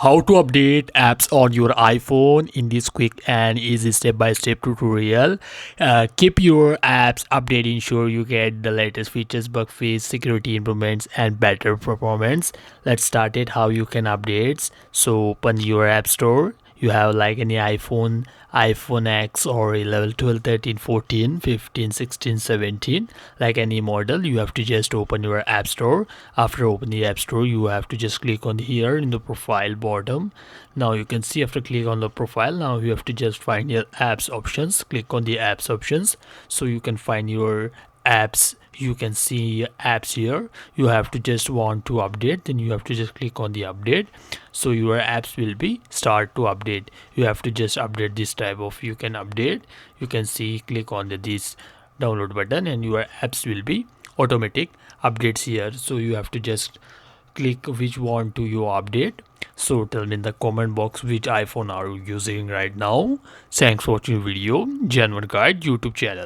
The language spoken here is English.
How to update apps on your iPhone in this quick and easy step-by-step tutorial. Keep your apps updated, ensure you get the latest features, bug fix, security improvements, and better performance. Let's start it. How you can updates. So open your app store. You have like any iPhone X or 11, 12, 13, 14, 15, 16, 17, like any model. You have to just open your app store. After opening the app store, you have to just click on here in the profile bottom. Now you can see after click on the profile, now you have to just find your apps options. Click on the apps options so you can find your apps. You can see apps here. You have to just want to update, then you have to just click on the update, so your apps will be start to update. You have to just update this type of, you can update, you can see, click on this download button and your apps will be automatic updates here. So you have to just click which one to you update. So tell me in the comment box which iPhone are you using right now. Thanks for watching video. Genuine Guide YouTube channel.